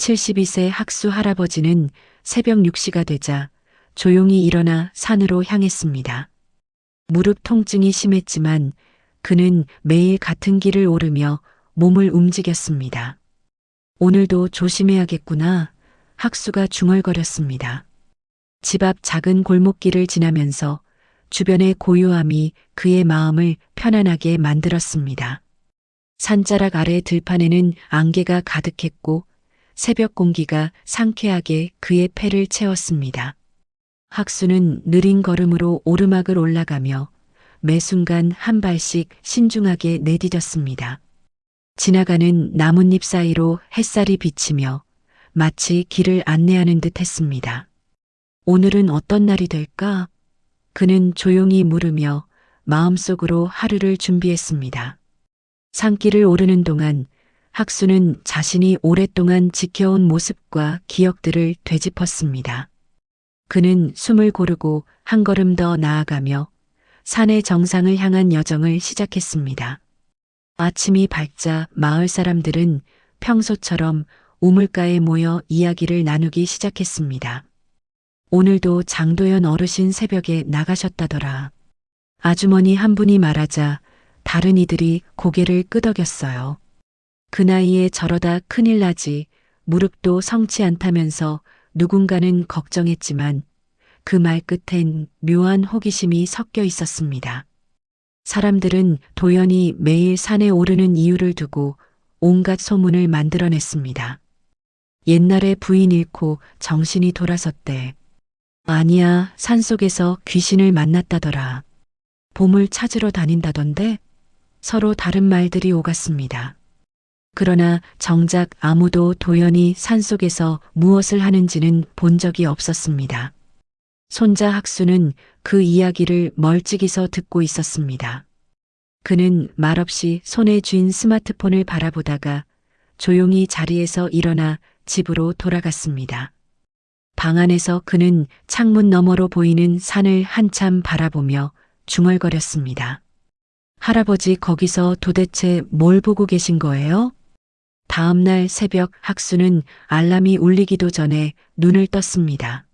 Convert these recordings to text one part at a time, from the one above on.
72세 학수 할아버지는 새벽 6시가 되자 조용히 일어나 산으로 향했습니다. 무릎 통증이 심했지만 그는 매일 같은 길을 오르며 몸을 움직였습니다. 오늘도 조심해야겠구나. 학수가 중얼거렸습니다. 집 앞 작은 골목길을 지나면서 주변의 고요함이 그의 마음을 편안하게 만들었습니다. 산자락 아래 들판에는 안개가 가득했고 새벽 공기가 상쾌하게 그의 폐를 채웠습니다. 학수는 느린 걸음으로 오르막을 올라가며 매 순간 한 발씩 신중하게 내디뎠습니다. 지나가는 나뭇잎 사이로 햇살이 비치며 마치 길을 안내하는 듯 했습니다. 오늘은 어떤 날이 될까? 그는 조용히 물으며 마음속으로 하루를 준비했습니다. 산길을 오르는 동안 학수는 자신이 오랫동안 지켜온 모습과 기억들을 되짚었습니다. 그는 숨을 고르고 한 걸음 더 나아가며 산의 정상을 향한 여정을 시작했습니다. 아침이 밝자 마을 사람들은 평소처럼 우물가에 모여 이야기를 나누기 시작했습니다. 오늘도 장도연 어르신 새벽에 나가셨다더라. 아주머니 한 분이 말하자 다른 이들이 고개를 끄덕였어요. 그 나이에 저러다 큰일 나지. 무릎도 성치 않다면서 누군가는 걱정했지만 그 말 끝엔 묘한 호기심이 섞여 있었습니다. 사람들은 도연이 매일 산에 오르는 이유를 두고 온갖 소문을 만들어냈습니다. 옛날에 부인 잃고 정신이 돌아섰대. 아니야, 산속에서 귀신을 만났다더라. 봄을 찾으러 다닌다던데? 서로 다른 말들이 오갔습니다. 그러나 정작 아무도 도연이 산속에서 무엇을 하는지는 본 적이 없었습니다. 손자 학수는 그 이야기를 멀찍이서 듣고 있었습니다. 그는 말없이 손에 쥔 스마트폰을 바라보다가 조용히 자리에서 일어나 집으로 돌아갔습니다. 방 안에서 그는 창문 너머로 보이는 산을 한참 바라보며 중얼거렸습니다. 할아버지 거기서 도대체 뭘 보고 계신 거예요? 다음 날 새벽 학수는 알람이 울리기도 전에 눈을 떴습니다.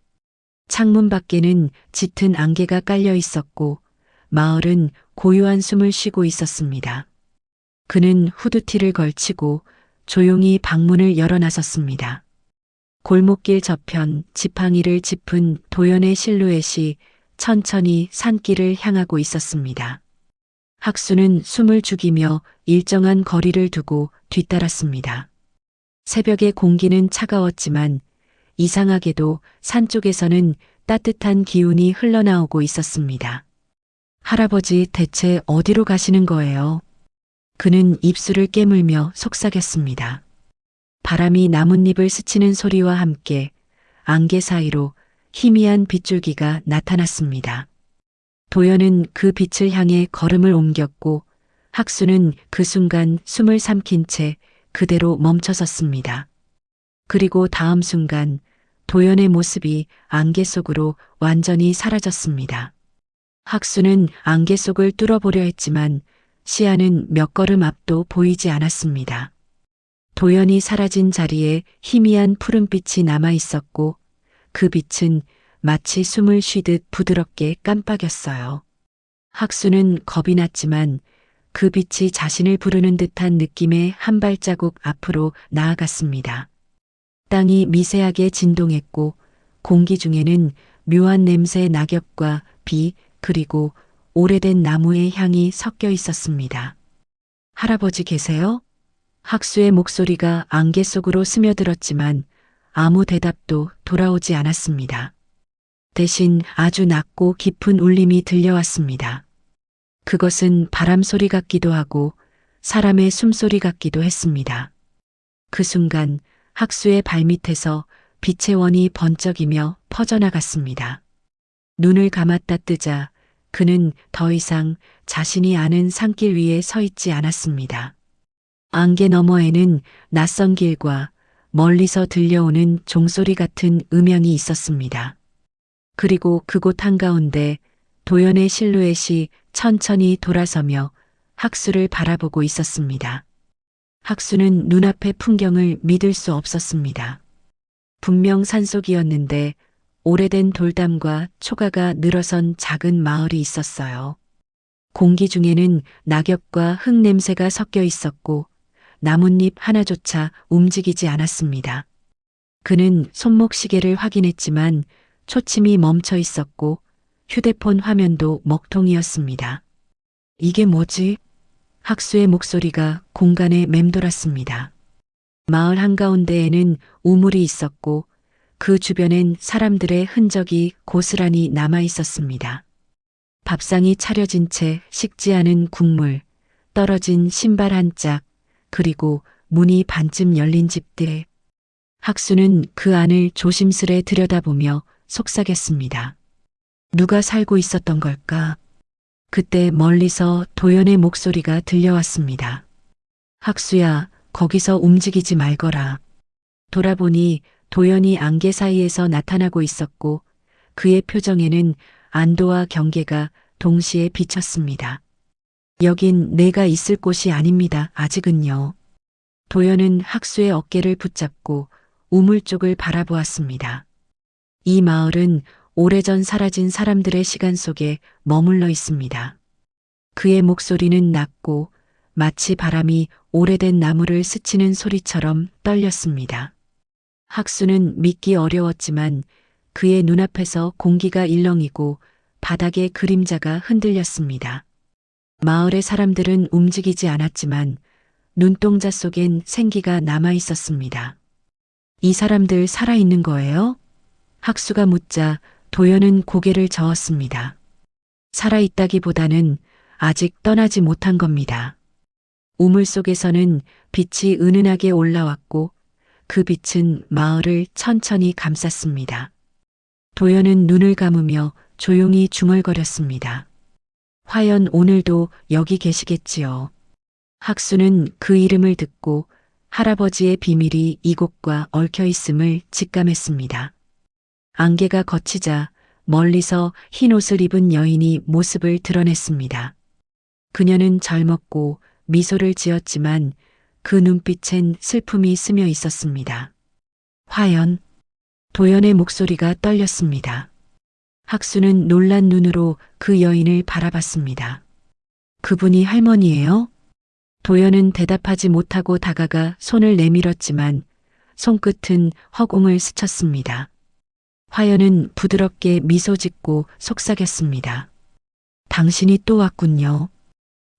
창문 밖에는 짙은 안개가 깔려 있었고 마을은 고요한 숨을 쉬고 있었습니다. 그는 후드티를 걸치고 조용히 방문을 열어 나섰습니다. 골목길 저편 지팡이를 짚은 도연의 실루엣이 천천히 산길을 향하고 있었습니다. 학수는 숨을 죽이며 일정한 거리를 두고 뒤따랐습니다. 새벽의 공기는 차가웠지만 이상하게도 산 쪽에서는 따뜻한 기운이 흘러나오고 있었습니다. 할아버지 대체 어디로 가시는 거예요? 그는 입술을 깨물며 속삭였습니다. 바람이 나뭇잎을 스치는 소리와 함께 안개 사이로 희미한 빗줄기가 나타났습니다. 도연은 그 빛을 향해 걸음을 옮겼고 학수는 그 순간 숨을 삼킨 채 그대로 멈춰섰습니다. 그리고 다음 순간 도연의 모습이 안개 속으로 완전히 사라졌습니다. 학수는 안개 속을 뚫어보려 했지만 시야는 몇 걸음 앞도 보이지 않았습니다. 도연이 사라진 자리에 희미한 푸른빛이 남아 있었고 그 빛은 마치 숨을 쉬듯 부드럽게 깜빡였어요. 학수는 겁이 났지만 그 빛이 자신을 부르는 듯한 느낌에 한 발자국 앞으로 나아갔습니다. 땅이 미세하게 진동했고 공기 중에는 묘한 냄새의 낙엽과 비 그리고 오래된 나무의 향이 섞여 있었습니다. 할아버지 계세요? 학수의 목소리가 안개 속으로 스며들었지만 아무 대답도 돌아오지 않았습니다. 대신 아주 낮고 깊은 울림이 들려왔습니다. 그것은 바람 소리 같기도 하고 사람의 숨소리 같기도 했습니다. 그 순간 학수의 발밑에서 빛의 원이 번쩍이며 퍼져나갔습니다. 눈을 감았다 뜨자 그는 더 이상 자신이 아는 산길 위에 서 있지 않았습니다. 안개 너머에는 낯선 길과 멀리서 들려오는 종소리 같은 음향이 있었습니다. 그리고 그곳 한가운데 도연의 실루엣이 천천히 돌아서며 학수를 바라보고 있었습니다. 학수는 눈앞의 풍경을 믿을 수 없었습니다. 분명 산속이었는데 오래된 돌담과 초가가 늘어선 작은 마을이 있었어요. 공기 중에는 낙엽과 흙 냄새가 섞여 있었고 나뭇잎 하나조차 움직이지 않았습니다. 그는 손목시계를 확인했지만 초침이 멈춰 있었고 휴대폰 화면도 먹통이었습니다. 이게 뭐지? 학수의 목소리가 공간에 맴돌았습니다. 마을 한가운데에는 우물이 있었고 그 주변엔 사람들의 흔적이 고스란히 남아 있었습니다. 밥상이 차려진 채 식지 않은 국물, 떨어진 신발 한 짝, 그리고 문이 반쯤 열린 집들. 학수는 그 안을 조심스레 들여다보며 속삭였습니다. 누가 살고 있었던 걸까? 그때 멀리서 도연의 목소리가 들려왔습니다. 학수야, 거기서 움직이지 말거라. 돌아보니 도연이 안개 사이에서 나타나고 있었고 그의 표정에는 안도와 경계가 동시에 비쳤습니다. 여긴 내가 있을 곳이 아닙니다. 아직은요. 도연은 학수의 어깨를 붙잡고 우물 쪽을 바라보았습니다. 이 마을은 오래전 사라진 사람들의 시간 속에 머물러 있습니다. 그의 목소리는 낮고 마치 바람이 오래된 나무를 스치는 소리처럼 떨렸습니다. 학수는 믿기 어려웠지만 그의 눈앞에서 공기가 일렁이고 바닥의 그림자가 흔들렸습니다. 마을의 사람들은 움직이지 않았지만 눈동자 속엔 생기가 남아 있었습니다. 이 사람들 살아있는 거예요? 학수가 묻자 도연은 고개를 저었습니다. 살아있다기보다는 아직 떠나지 못한 겁니다. 우물 속에서는 빛이 은은하게 올라왔고 그 빛은 마을을 천천히 감쌌습니다. 도연은 눈을 감으며 조용히 중얼거렸습니다. 화연 오늘도 여기 계시겠지요. 학수는 그 이름을 듣고 할아버지의 비밀이 이곳과 얽혀 있음을 직감했습니다. 안개가 걷히자 멀리서 흰 옷을 입은 여인이 모습을 드러냈습니다. 그녀는 젊었고 미소를 지었지만 그 눈빛엔 슬픔이 스며 있었습니다. 화연, 도연의 목소리가 떨렸습니다. 학수는 놀란 눈으로 그 여인을 바라봤습니다. 그분이 할머니예요? 도연은 대답하지 못하고 다가가 손을 내밀었지만 손끝은 허공을 스쳤습니다. 화연은 부드럽게 미소 짓고 속삭였습니다. 당신이 또 왔군요.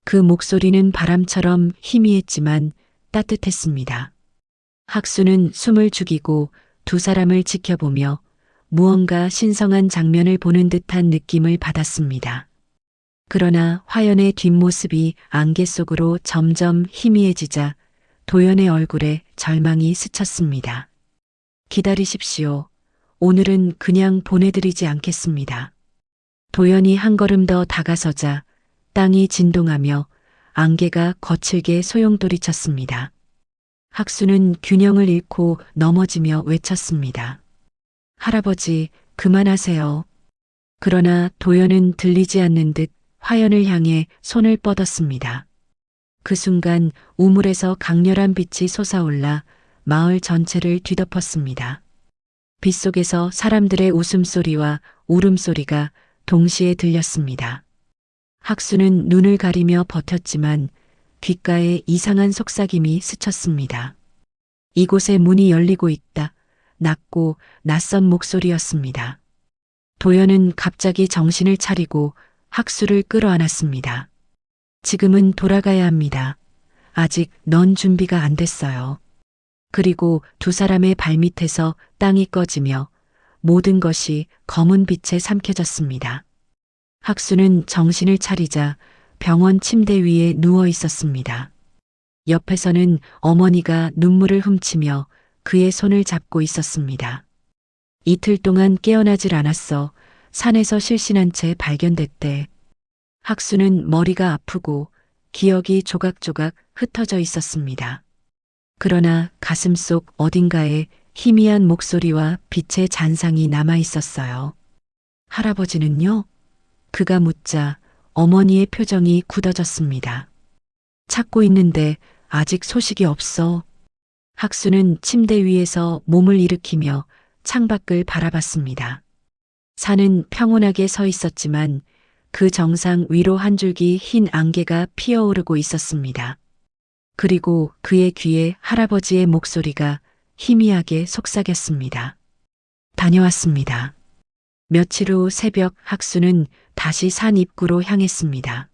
그 목소리는 바람처럼 희미했지만 따뜻했습니다. 학수는 숨을 죽이고 두 사람을 지켜보며 무언가 신성한 장면을 보는 듯한 느낌을 받았습니다. 그러나 화연의 뒷모습이 안개 속으로 점점 희미해지자 도연의 얼굴에 절망이 스쳤습니다. 기다리십시오. 오늘은 그냥 보내드리지 않겠습니다. 도연이 한 걸음 더 다가서자 땅이 진동하며 안개가 거칠게 소용돌이쳤습니다. 학수는 균형을 잃고 넘어지며 외쳤습니다. 할아버지, 그만하세요. 그러나 도연은 들리지 않는 듯 화연을 향해 손을 뻗었습니다. 그 순간 우물에서 강렬한 빛이 솟아올라 마을 전체를 뒤덮었습니다. 빛 속에서 사람들의 웃음소리와 울음소리가 동시에 들렸습니다. 학수는 눈을 가리며 버텼지만 귓가에 이상한 속삭임이 스쳤습니다. 이곳에 문이 열리고 있다. 낮고 낯선 목소리였습니다. 도연은 갑자기 정신을 차리고 학수를 끌어안았습니다. 지금은 돌아가야 합니다. 아직 넌 준비가 안 됐어요. 그리고 두 사람의 발밑에서 땅이 꺼지며 모든 것이 검은 빛에 삼켜졌습니다. 학수는 정신을 차리자 병원 침대 위에 누워 있었습니다. 옆에서는 어머니가 눈물을 훔치며 그의 손을 잡고 있었습니다. 이틀 동안 깨어나질 않았어. 산에서 실신한 채 발견됐대. 학수는 머리가 아프고 기억이 조각조각 흩어져 있었습니다. 그러나 가슴속 어딘가에 희미한 목소리와 빛의 잔상이 남아 있었어요. 할아버지는요? 그가 묻자 어머니의 표정이 굳어졌습니다. 찾고 있는데 아직 소식이 없어. 학수는 침대 위에서 몸을 일으키며 창밖을 바라봤습니다. 산은 평온하게 서 있었지만 그 정상 위로 한 줄기 흰 안개가 피어오르고 있었습니다. 그리고 그의 귀에 할아버지의 목소리가 희미하게 속삭였습니다. 다녀왔습니다. 며칠 후 새벽 학수는 다시 산 입구로 향했습니다.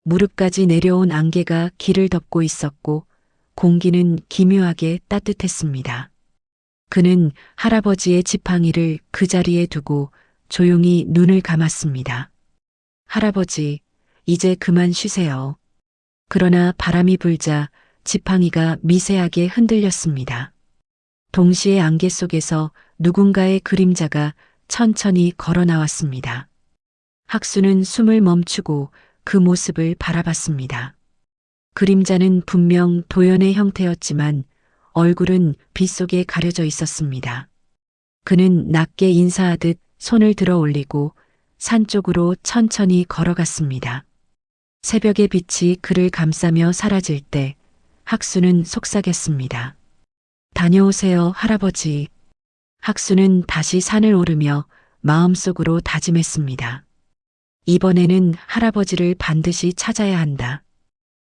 무릎까지 내려온 안개가 길을 덮고 있었고 공기는 기묘하게 따뜻했습니다. 그는 할아버지의 지팡이를 그 자리에 두고 조용히 눈을 감았습니다. 할아버지, 이제 그만 쉬세요. 그러나 바람이 불자 지팡이가 미세하게 흔들렸습니다. 동시에 안개 속에서 누군가의 그림자가 천천히 걸어 나왔습니다. 학수는 숨을 멈추고 그 모습을 바라봤습니다. 그림자는 분명 도연의 형태였지만 얼굴은 빛 속에 가려져 있었습니다. 그는 낮게 인사하듯 손을 들어 올리고 산 쪽으로 천천히 걸어갔습니다. 새벽의 빛이 그를 감싸며 사라질 때 학수는 속삭였습니다. 다녀오세요, 할아버지. 학수는 다시 산을 오르며 마음속으로 다짐했습니다. 이번에는 할아버지를 반드시 찾아야 한다.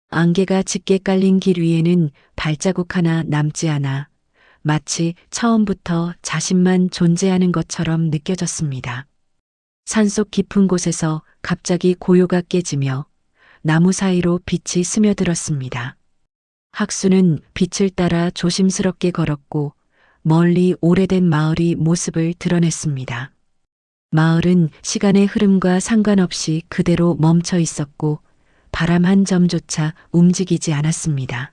안개가 짙게 깔린 길 위에는 발자국 하나 남지 않아 마치 처음부터 자신만 존재하는 것처럼 느껴졌습니다. 산속 깊은 곳에서 갑자기 고요가 깨지며 나무 사이로 빛이 스며들었습니다. 학수는 빛을 따라 조심스럽게 걸었고 멀리 오래된 마을이 모습을 드러냈습니다. 마을은 시간의 흐름과 상관없이 그대로 멈춰 있었고 바람 한 점조차 움직이지 않았습니다.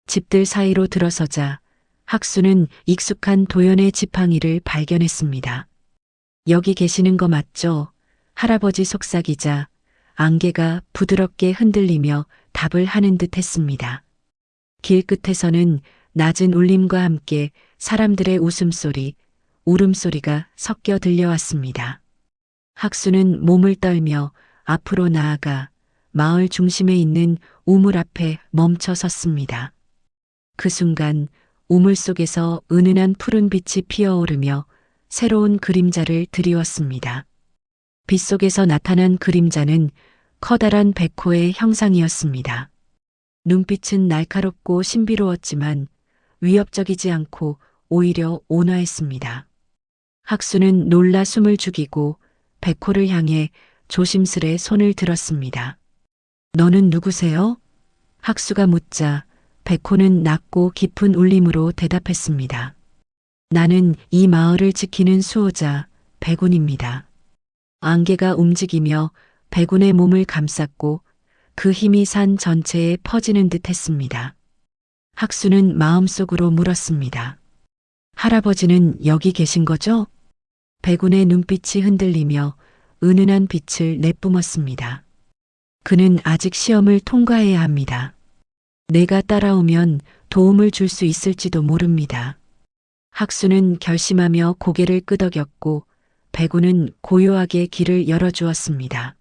집들 사이로 들어서자 학수는 익숙한 도연의 지팡이를 발견했습니다. 여기 계시는 거 맞죠? 할아버지 속삭이자 안개가 부드럽게 흔들리며 답을 하는 듯 했습니다. 길 끝에서는 낮은 울림과 함께 사람들의 웃음소리, 울음소리가 섞여 들려왔습니다. 학수는 몸을 떨며 앞으로 나아가 마을 중심에 있는 우물 앞에 멈춰 섰습니다. 그 순간 우물 속에서 은은한 푸른 빛이 피어오르며 새로운 그림자를 드리웠습니다. 빛 속에서 나타난 그림자는 커다란 백호의 형상이었습니다. 눈빛은 날카롭고 신비로웠지만 위협적이지 않고 오히려 온화했습니다. 학수는 놀라 숨을 죽이고 백호를 향해 조심스레 손을 들었습니다. 너는 누구세요? 학수가 묻자 백호는 낮고 깊은 울림으로 대답했습니다. 나는 이 마을을 지키는 수호자 백운입니다. 안개가 움직이며 백운의 몸을 감쌌고 그 힘이 산 전체에 퍼지는 듯 했습니다. 학수는 마음속으로 물었습니다. 할아버지는 여기 계신 거죠? 백운의 눈빛이 흔들리며 은은한 빛을 내뿜었습니다. 그는 아직 시험을 통과해야 합니다. 내가 따라오면 도움을 줄 수 있을지도 모릅니다. 학수는 결심하며 고개를 끄덕였고 백운은 고요하게 길을 열어주었습니다.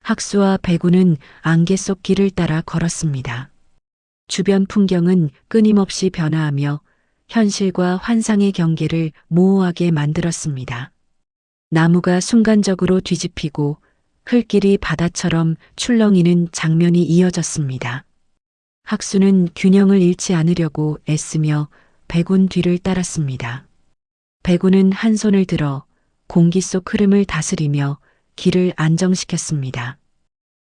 학수와 백운은 안개 속 길을 따라 걸었습니다. 주변 풍경은 끊임없이 변화하며 현실과 환상의 경계를 모호하게 만들었습니다. 나무가 순간적으로 뒤집히고 흘길이 바다처럼 출렁이는 장면이 이어졌습니다. 학수는 균형을 잃지 않으려고 애쓰며 백운 뒤를 따랐습니다. 백운은 한 손을 들어 공기 속 흐름을 다스리며 길을 안정시켰습니다.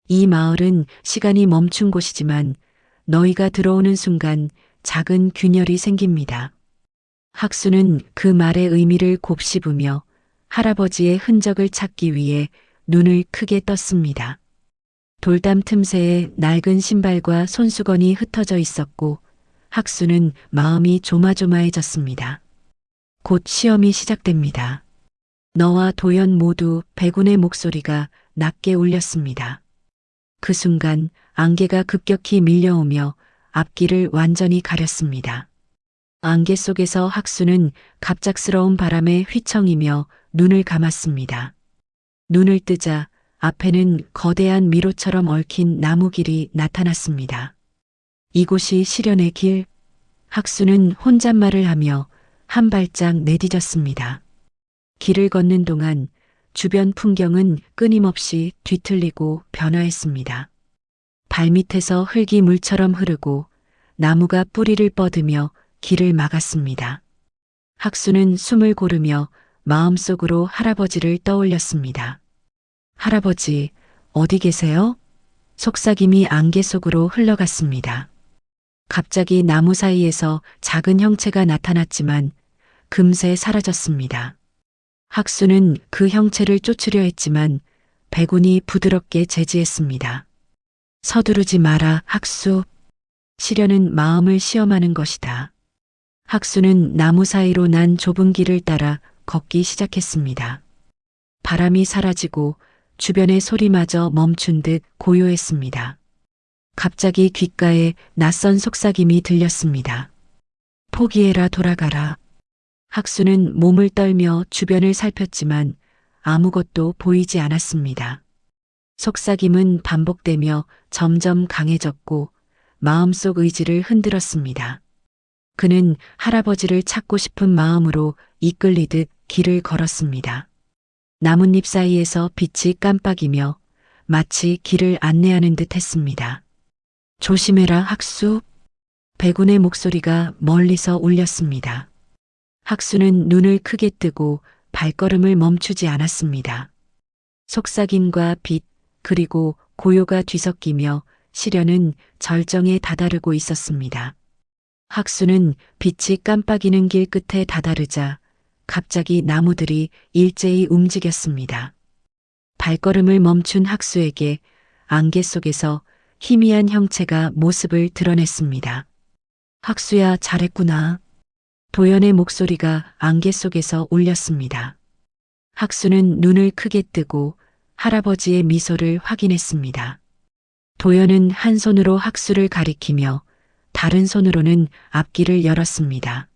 이 마을은 시간이 멈춘 곳이지만 너희가 들어오는 순간 작은 균열이 생깁니다. 학수는 그 말의 의미를 곱씹으며 할아버지의 흔적을 찾기 위해 눈을 크게 떴습니다. 돌담 틈새에 낡은 신발과 손수건이 흩어져 있었고 학수는 마음이 조마조마해졌습니다. 곧 시험이 시작됩니다. 너와 도연 모두 백운의 목소리가 낮게 울렸습니다. 그 순간 안개가 급격히 밀려오며 앞길을 완전히 가렸습니다. 안개 속에서 학수는 갑작스러운 바람에 휘청이며 눈을 감았습니다. 눈을 뜨자 앞에는 거대한 미로처럼 얽힌 나무길이 나타났습니다. 이곳이 실현의 길. 학수는 혼잣말을 하며 한 발짝 내디뎠습니다. 길을 걷는 동안 주변 풍경은 끊임없이 뒤틀리고 변화했습니다. 발밑에서 흙이 물처럼 흐르고 나무가 뿌리를 뻗으며 길을 막았습니다. 학수는 숨을 고르며 마음속으로 할아버지를 떠올렸습니다. 할아버지, 어디 계세요? 속삭임이 안개 속으로 흘러갔습니다. 갑자기 나무 사이에서 작은 형체가 나타났지만 금세 사라졌습니다. 학수는 그 형체를 쫓으려 했지만 백운이 부드럽게 제지했습니다. 서두르지 마라, 학수. 시련은 마음을 시험하는 것이다. 학수는 나무 사이로 난 좁은 길을 따라 걷기 시작했습니다. 바람이 사라지고 주변의 소리마저 멈춘 듯 고요했습니다. 갑자기 귓가에 낯선 속삭임이 들렸습니다. 포기해라, 돌아가라. 학수는 몸을 떨며 주변을 살폈지만 아무것도 보이지 않았습니다. 속삭임은 반복되며 점점 강해졌고 마음속 의지를 흔들었습니다. 그는 할아버지를 찾고 싶은 마음으로 이끌리듯 길을 걸었습니다. 나뭇잎 사이에서 빛이 깜빡이며 마치 길을 안내하는 듯 했습니다. 조심해라, 학수. 백운의 목소리가 멀리서 울렸습니다. 학수는 눈을 크게 뜨고 발걸음을 멈추지 않았습니다. 속삭임과 빛, 그리고 고요가 뒤섞이며 시련은 절정에 다다르고 있었습니다. 학수는 빛이 깜빡이는 길 끝에 다다르자 갑자기 나무들이 일제히 움직였습니다. 발걸음을 멈춘 학수에게 안개 속에서 희미한 형체가 모습을 드러냈습니다. 학수야, 잘했구나. 도연의 목소리가 안개 속에서 울렸습니다. 학수는 눈을 크게 뜨고 할아버지의 미소를 확인했습니다. 도연은 한 손으로 학수를 가리키며 다른 손으로는 앞길을 열었습니다.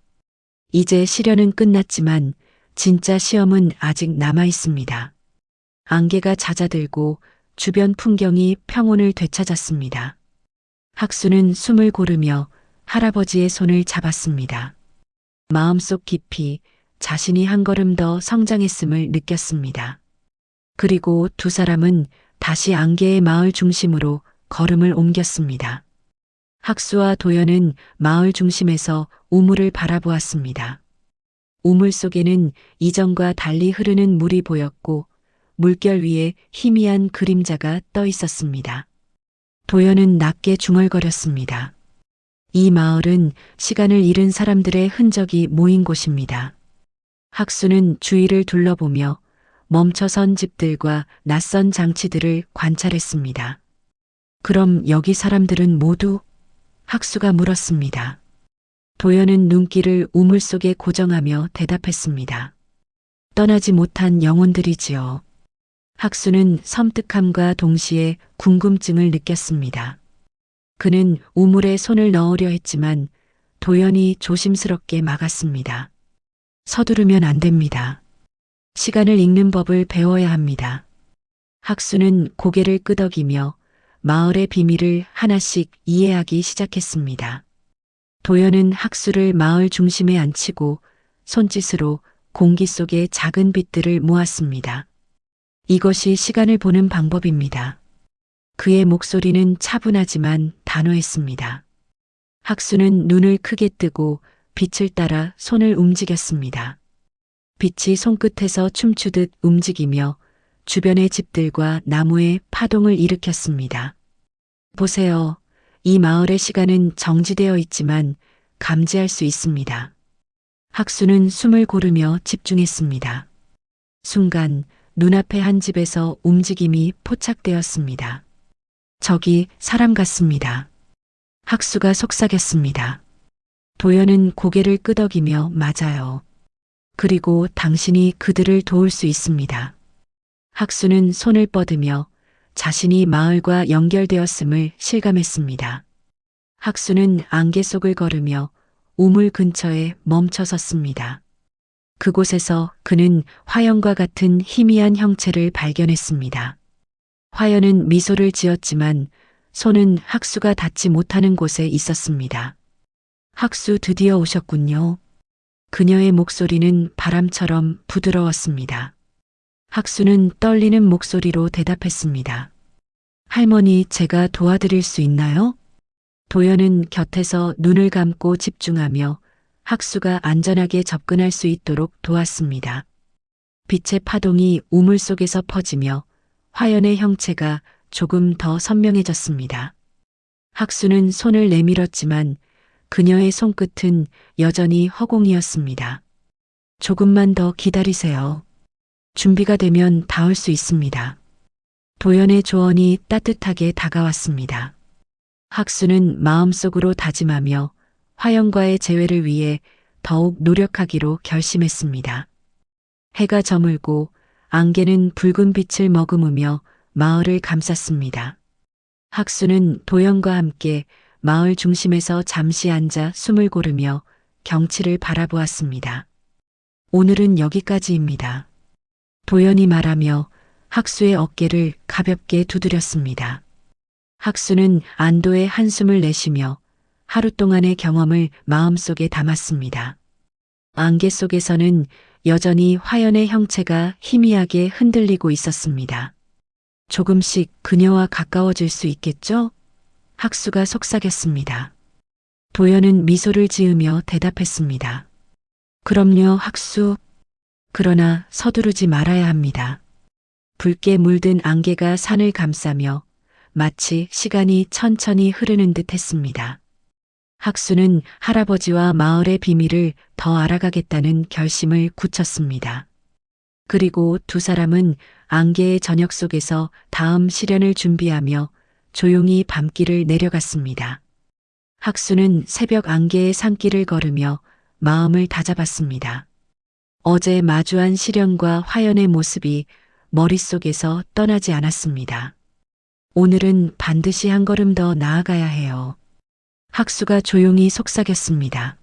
이제 시련은 끝났지만 진짜 시험은 아직 남아 있습니다. 안개가 잦아들고 주변 풍경이 평온을 되찾았습니다. 학수는 숨을 고르며 할아버지의 손을 잡았습니다. 마음속 깊이 자신이 한 걸음 더 성장했음을 느꼈습니다. 그리고 두 사람은 다시 안개의 마을 중심으로 걸음을 옮겼습니다. 학수와 도연은 마을 중심에서 우물을 바라보았습니다. 우물 속에는 이전과 달리 흐르는 물이 보였고 물결 위에 희미한 그림자가 떠 있었습니다. 도연은 낮게 중얼거렸습니다. 이 마을은 시간을 잃은 사람들의 흔적이 모인 곳입니다. 학수는 주위를 둘러보며 멈춰선 집들과 낯선 장치들을 관찰했습니다. 그럼 여기 사람들은 모두? 학수가 물었습니다. 도연은 눈길을 우물 속에 고정하며 대답했습니다. 떠나지 못한 영혼들이지요. 학수는 섬뜩함과 동시에 궁금증을 느꼈습니다. 그는 우물에 손을 넣으려 했지만 도연이 조심스럽게 막았습니다. 서두르면 안 됩니다. 시간을 읽는 법을 배워야 합니다. 학수는 고개를 끄덕이며 마을의 비밀을 하나씩 이해하기 시작했습니다. 도연은 학수를 마을 중심에 앉히고 손짓으로 공기 속의 작은 빛들을 모았습니다. 이것이 시간을 보는 방법입니다. 그의 목소리는 차분하지만 단호했습니다. 학수는 눈을 크게 뜨고 빛을 따라 손을 움직였습니다. 빛이 손끝에서 춤추듯 움직이며 주변의 집들과 나무에 파동을 일으켰습니다. 보세요. 이 마을의 시간은 정지되어 있지만 감지할 수 있습니다. 학수는 숨을 고르며 집중했습니다. 순간 눈앞의 한 집에서 움직임이 포착되었습니다. 저기 사람 같습니다. 학수가 속삭였습니다. 도연은 고개를 끄덕이며 맞아요. 그리고 당신이 그들을 도울 수 있습니다. 학수는 손을 뻗으며 자신이 마을과 연결되었음을 실감했습니다. 학수는 안개 속을 걸으며 우물 근처에 멈춰 섰습니다. 그곳에서 그는 화연과 같은 희미한 형체를 발견했습니다. 화연은 미소를 지었지만 손은 학수가 닿지 못하는 곳에 있었습니다. 학수 드디어 오셨군요. 그녀의 목소리는 바람처럼 부드러웠습니다. 학수는 떨리는 목소리로 대답했습니다. 할머니, 제가 도와드릴 수 있나요? 도연은 곁에서 눈을 감고 집중하며 학수가 안전하게 접근할 수 있도록 도왔습니다. 빛의 파동이 우물 속에서 퍼지며 화연의 형체가 조금 더 선명해졌습니다. 학수는 손을 내밀었지만 그녀의 손끝은 여전히 허공이었습니다. 조금만 더 기다리세요. 준비가 되면 닿을 수 있습니다. 도연의 조언이 따뜻하게 다가왔습니다. 학수는 마음속으로 다짐하며 화연과의 재회를 위해 더욱 노력하기로 결심했습니다. 해가 저물고 안개는 붉은 빛을 머금으며 마을을 감쌌습니다. 학수는 도연과 함께 마을 중심에서 잠시 앉아 숨을 고르며 경치를 바라보았습니다. 오늘은 여기까지입니다. 도연이 말하며 학수의 어깨를 가볍게 두드렸습니다. 학수는 안도의 한숨을 내쉬며 하루 동안의 경험을 마음속에 담았습니다. 안개 속에서는 여전히 화연의 형체가 희미하게 흔들리고 있었습니다. 조금씩 그녀와 가까워질 수 있겠죠? 학수가 속삭였습니다. 도연은 미소를 지으며 대답했습니다. 그럼요, 학수. 그러나 서두르지 말아야 합니다. 붉게 물든 안개가 산을 감싸며 마치 시간이 천천히 흐르는 듯 했습니다. 학수는 할아버지와 마을의 비밀을 더 알아가겠다는 결심을 굳혔습니다. 그리고 두 사람은 안개의 저녁 속에서 다음 시련을 준비하며 조용히 밤길을 내려갔습니다. 학수는 새벽 안개의 산길을 걸으며 마음을 다잡았습니다. 어제 마주한 시련과 화연의 모습이 머릿속에서 떠나지 않았습니다. 오늘은 반드시 한 걸음 더 나아가야 해요. 학수가 조용히 속삭였습니다.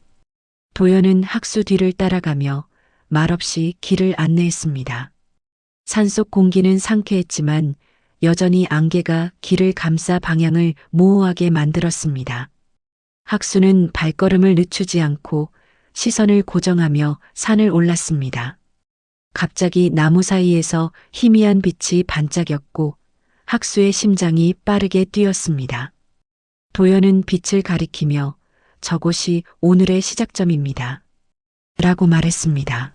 도연은 학수 뒤를 따라가며 말없이 길을 안내했습니다. 산속 공기는 상쾌했지만 여전히 안개가 길을 감싸 방향을 모호하게 만들었습니다. 학수는 발걸음을 늦추지 않고 시선을 고정하며 산을 올랐습니다. 갑자기 나무 사이에서 희미한 빛이 반짝였고 학수의 심장이 빠르게 뛰었습니다. 도연은 빛을 가리키며 저곳이 오늘의 시작점입니다. 라고 말했습니다.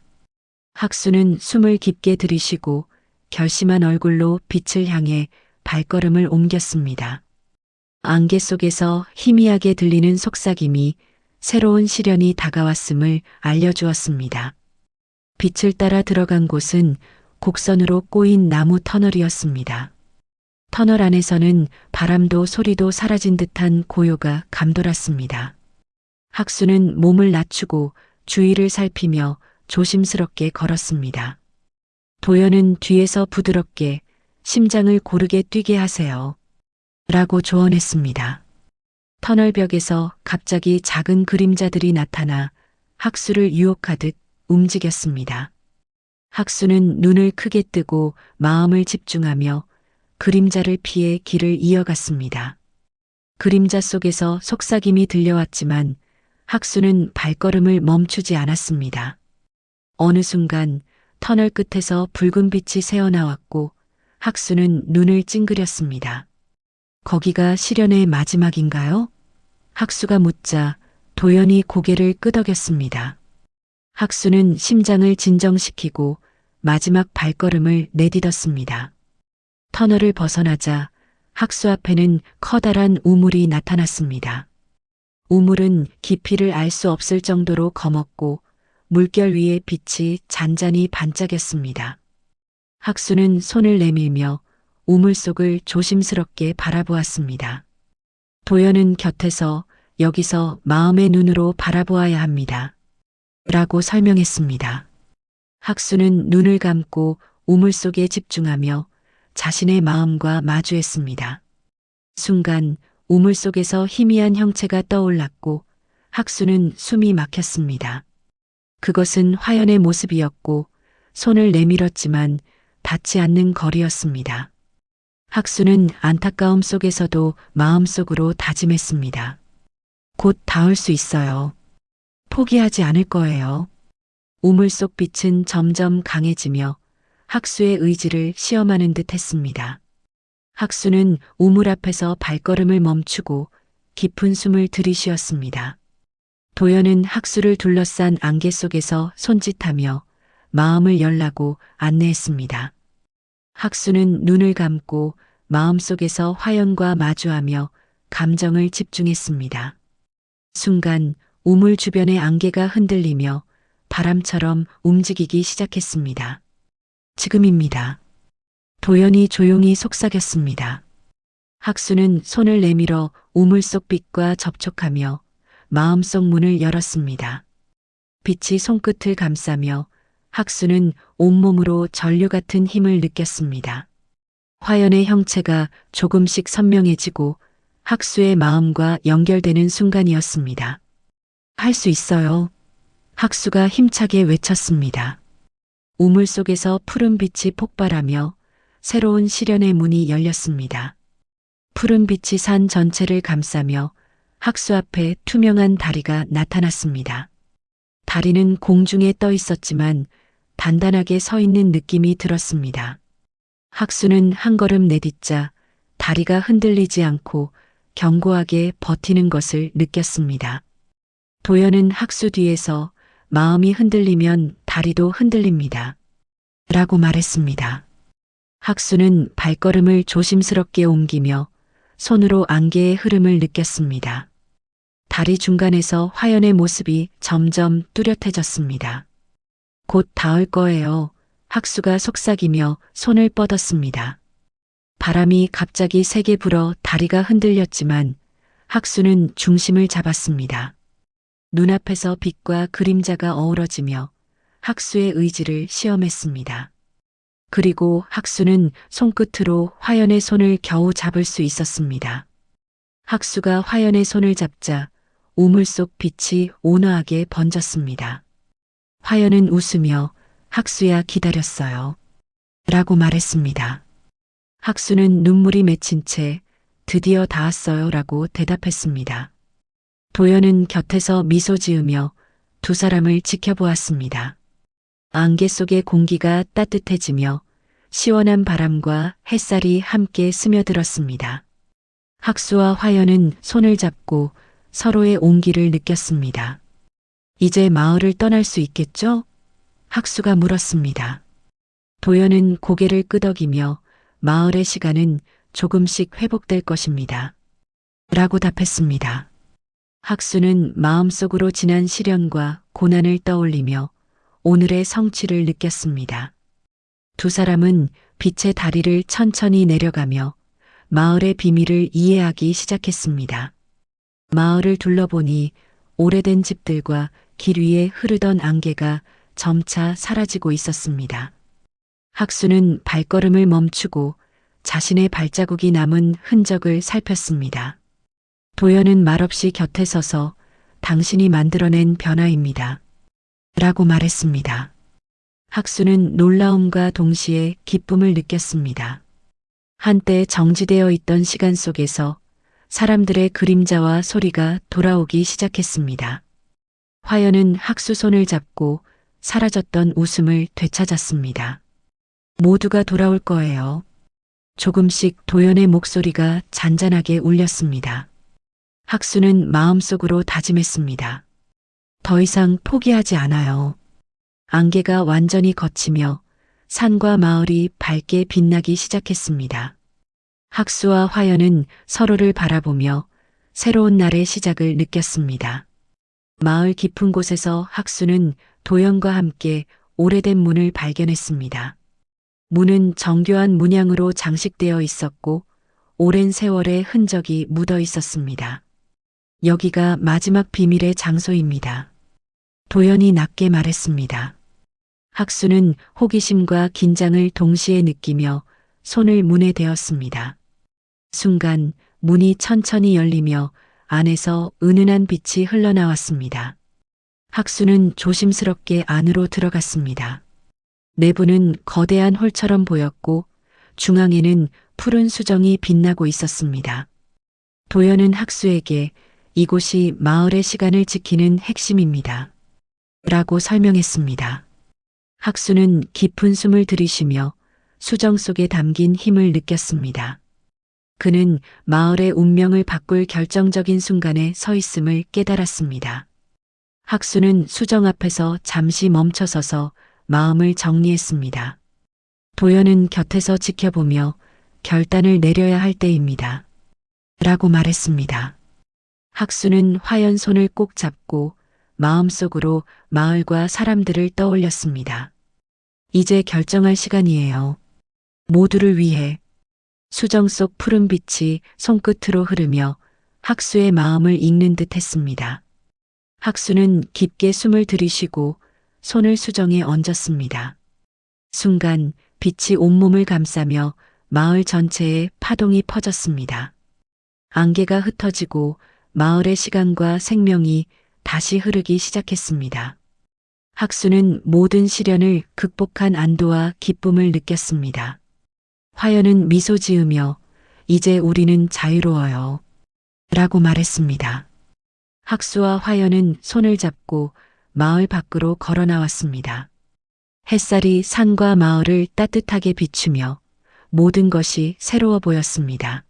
학수는 숨을 깊게 들이쉬고 결심한 얼굴로 빛을 향해 발걸음을 옮겼습니다. 안개 속에서 희미하게 들리는 속삭임이 새로운 시련이 다가왔음을 알려주었습니다. 빛을 따라 들어간 곳은 곡선으로 꼬인 나무 터널이었습니다. 터널 안에서는 바람도 소리도 사라진 듯한 고요가 감돌았습니다. 학수는 몸을 낮추고 주위를 살피며 조심스럽게 걸었습니다. 도연은 뒤에서 부드럽게 심장을 고르게 뛰게 하세요. 라고 조언했습니다. 터널벽에서 갑자기 작은 그림자들이 나타나 학수를 유혹하듯 움직였습니다. 학수는 눈을 크게 뜨고 마음을 집중하며 그림자를 피해 길을 이어갔습니다. 그림자 속에서 속삭임이 들려왔지만 학수는 발걸음을 멈추지 않았습니다. 어느 순간 터널 끝에서 붉은 빛이 새어나왔고 학수는 눈을 찡그렸습니다. 거기가 시련의 마지막인가요? 학수가 묻자 도연이 고개를 끄덕였습니다. 학수는 심장을 진정시키고 마지막 발걸음을 내딛었습니다. 터널을 벗어나자 학수 앞에는 커다란 우물이 나타났습니다. 우물은 깊이를 알 수 없을 정도로 검었고 물결 위에 빛이 잔잔히 반짝였습니다. 학수는 손을 내밀며 우물 속을 조심스럽게 바라보았습니다. 도연은 곁에서 여기서 마음의 눈으로 바라보아야 합니다. 라고 설명했습니다. 학수는 눈을 감고 우물 속에 집중하며 자신의 마음과 마주했습니다. 순간 우물 속에서 희미한 형체가 떠올랐고 학수는 숨이 막혔습니다. 그것은 화연의 모습이었고 손을 내밀었지만 닿지 않는 거리였습니다. 학수는 안타까움 속에서도 마음속으로 다짐했습니다. 곧 닿을 수 있어요. 포기하지 않을 거예요. 우물 속 빛은 점점 강해지며 학수의 의지를 시험하는 듯 했습니다. 학수는 우물 앞에서 발걸음을 멈추고 깊은 숨을 들이쉬었습니다. 도연은 학수를 둘러싼 안개 속에서 손짓하며 마음을 열라고 안내했습니다. 학수는 눈을 감고 마음속에서 화연과 마주하며 감정을 집중했습니다. 순간 우물 주변의 안개가 흔들리며 바람처럼 움직이기 시작했습니다. 지금입니다. 도연이 조용히 속삭였습니다. 학수는 손을 내밀어 우물 속 빛과 접촉하며 마음속 문을 열었습니다. 빛이 손끝을 감싸며 학수는 온몸으로 전류 같은 힘을 느꼈습니다. 화연의 형체가 조금씩 선명해지고 학수의 마음과 연결되는 순간이었습니다. 할 수 있어요. 학수가 힘차게 외쳤습니다. 우물 속에서 푸른 빛이 폭발하며 새로운 시련의 문이 열렸습니다. 푸른 빛이 산 전체를 감싸며 학수 앞에 투명한 다리가 나타났습니다. 다리는 공중에 떠 있었지만 단단하게 서 있는 느낌이 들었습니다. 학수는 한 걸음 내딛자 다리가 흔들리지 않고 견고하게 버티는 것을 느꼈습니다. 도연은 학수 뒤에서 마음이 흔들리면 다리도 흔들립니다. 라고 말했습니다. 학수는 발걸음을 조심스럽게 옮기며 손으로 안개의 흐름을 느꼈습니다. 다리 중간에서 화연의 모습이 점점 뚜렷해졌습니다. 곧 닿을 거예요. 학수가 속삭이며 손을 뻗었습니다. 바람이 갑자기 세게 불어 다리가 흔들렸지만 학수는 중심을 잡았습니다. 눈앞에서 빛과 그림자가 어우러지며 학수의 의지를 시험했습니다. 그리고 학수는 손끝으로 화연의 손을 겨우 잡을 수 있었습니다. 학수가 화연의 손을 잡자 우물 속 빛이 온화하게 번졌습니다. 화연은 웃으며 학수야 기다렸어요. 라고 말했습니다. 학수는 눈물이 맺힌 채 드디어 닿았어요 라고 대답했습니다. 도연은 곁에서 미소 지으며 두 사람을 지켜보았습니다. 안개 속의 공기가 따뜻해지며 시원한 바람과 햇살이 함께 스며들었습니다. 학수와 화연은 손을 잡고 서로의 온기를 느꼈습니다. 이제 마을을 떠날 수 있겠죠? 학수가 물었습니다. 도연은 고개를 끄덕이며 마을의 시간은 조금씩 회복될 것입니다. 라고 답했습니다. 학수는 마음속으로 지난 시련과 고난을 떠올리며 오늘의 성취를 느꼈습니다. 두 사람은 빛의 다리를 천천히 내려가며 마을의 비밀을 이해하기 시작했습니다. 마을을 둘러보니 오래된 집들과 길 위에 흐르던 안개가 점차 사라지고 있었습니다. 학수는 발걸음을 멈추고 자신의 발자국이 남은 흔적을 살폈습니다. 도연은 말없이 곁에 서서 당신이 만들어낸 변화입니다. 라고 말했습니다. 학수는 놀라움과 동시에 기쁨을 느꼈습니다. 한때 정지되어 있던 시간 속에서 사람들의 그림자와 소리가 돌아오기 시작했습니다. 화연은 학수 손을 잡고 사라졌던 웃음을 되찾았습니다. 모두가 돌아올 거예요. 조금씩 도연의 목소리가 잔잔하게 울렸습니다. 학수는 마음속으로 다짐했습니다. 더 이상 포기하지 않아요. 안개가 완전히 걷히며 산과 마을이 밝게 빛나기 시작했습니다. 학수와 화연은 서로를 바라보며 새로운 날의 시작을 느꼈습니다. 마을 깊은 곳에서 학수는 도연과 함께 오래된 문을 발견했습니다. 문은 정교한 문양으로 장식되어 있었고 오랜 세월의 흔적이 묻어 있었습니다. 여기가 마지막 비밀의 장소입니다. 도연이 낮게 말했습니다. 학수는 호기심과 긴장을 동시에 느끼며 손을 문에 대었습니다. 순간 문이 천천히 열리며 안에서 은은한 빛이 흘러나왔습니다. 학수는 조심스럽게 안으로 들어갔습니다. 내부는 거대한 홀처럼 보였고 중앙에는 푸른 수정이 빛나고 있었습니다. 도연은 학수에게 이곳이 마을의 시간을 지키는 핵심입니다. 라고 설명했습니다. 학수는 깊은 숨을 들이쉬며 수정 속에 담긴 힘을 느꼈습니다. 그는 마을의 운명을 바꿀 결정적인 순간에 서 있음을 깨달았습니다. 학수는 수정 앞에서 잠시 멈춰서서 마음을 정리했습니다. 도연은 곁에서 지켜보며 결단을 내려야 할 때입니다. 라고 말했습니다. 학수는 화연 손을 꼭 잡고 마음속으로 마을과 사람들을 떠올렸습니다. 이제 결정할 시간이에요. 모두를 위해. 수정 속 푸른 빛이 손끝으로 흐르며 학수의 마음을 읽는 듯 했습니다. 학수는 깊게 숨을 들이쉬고 손을 수정에 얹었습니다. 순간 빛이 온몸을 감싸며 마을 전체에 파동이 퍼졌습니다. 안개가 흩어지고 마을의 시간과 생명이 다시 흐르기 시작했습니다. 학수는 모든 시련을 극복한 안도와 기쁨을 느꼈습니다. 화연은 미소 지으며 이제 우리는 자유로워요. 라고 말했습니다. 학수와 화연은 손을 잡고 마을 밖으로 걸어 나왔습니다. 햇살이 산과 마을을 따뜻하게 비추며 모든 것이 새로워 보였습니다.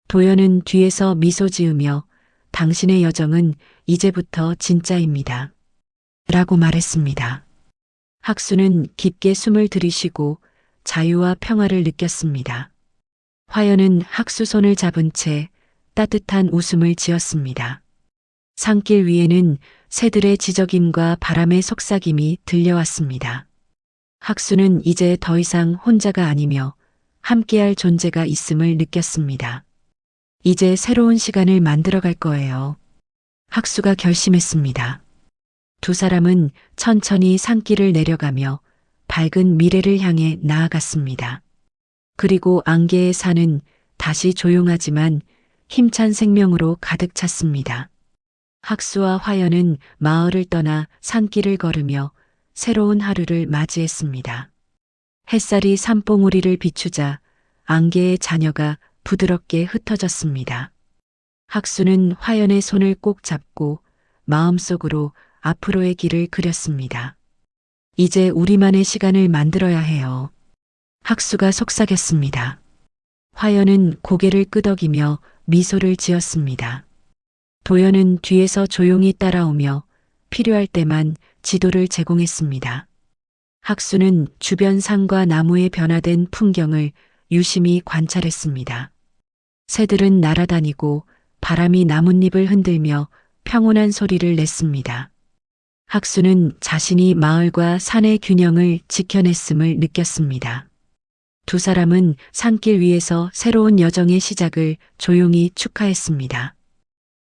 도연은 뒤에서 미소 지으며 당신의 여정은 이제부터 진짜입니다. 라고 말했습니다. 학수는 깊게 숨을 들이쉬고 자유와 평화를 느꼈습니다. 화연은 학수 손을 잡은 채 따뜻한 웃음을 지었습니다. 산길 위에는 새들의 지저김과 바람의 속삭임이 들려왔습니다. 학수는 이제 더 이상 혼자가 아니며 함께할 존재가 있음을 느꼈습니다. 이제 새로운 시간을 만들어갈 거예요. 학수가 결심했습니다. 두 사람은 천천히 산길을 내려가며 밝은 미래를 향해 나아갔습니다. 그리고 안개의 산은 다시 조용하지만 힘찬 생명으로 가득 찼습니다. 학수와 화연은 마을을 떠나 산길을 걸으며 새로운 하루를 맞이했습니다. 햇살이 산봉우리를 비추자 안개의 잔여가 부드럽게 흩어졌습니다. 학수는 화연의 손을 꼭 잡고 마음속으로 앞으로의 길을 그렸습니다. 이제 우리만의 시간을 만들어야 해요. 학수가 속삭였습니다. 화연은 고개를 끄덕이며 미소를 지었습니다. 도연은 뒤에서 조용히 따라오며 필요할 때만 지도를 제공했습니다. 학수는 주변 산과 나무의 변화된 풍경을 유심히 관찰했습니다. 새들은 날아다니고 바람이 나뭇잎을 흔들며 평온한 소리를 냈습니다. 학수는 자신이 마을과 산의 균형을 지켜냈음을 느꼈습니다. 두 사람은 산길 위에서 새로운 여정의 시작을 조용히 축하했습니다.